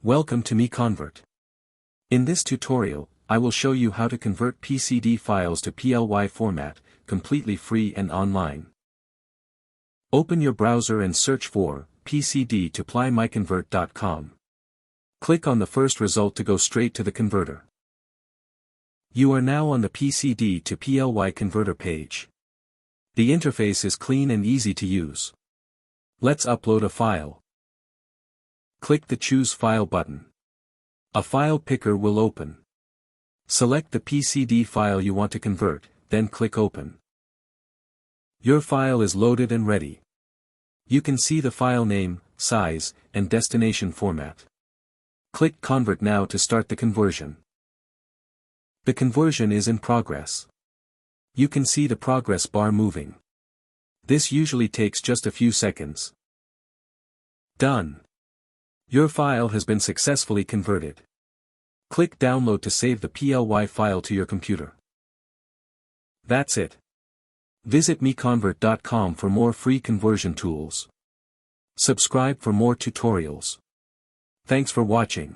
Welcome to MiConvert. In this tutorial, I will show you how to convert PCD files to PLY format, completely free and online. Open your browser and search for PCD to PLY MiConvert.com. Click on the first result to go straight to the converter. You are now on the PCD to PLY converter page. The interface is clean and easy to use. Let's upload a file. Click the Choose File button. A file picker will open. Select the PCD file you want to convert, then click Open. Your file is loaded and ready. You can see the file name, size, and destination format. Click Convert now to start the conversion. The conversion is in progress. You can see the progress bar moving. This usually takes just a few seconds. Done. Your file has been successfully converted. Click Download to save the PLY file to your computer. That's it. Visit MiConvert.com for more free conversion tools. Subscribe for more tutorials. Thanks for watching.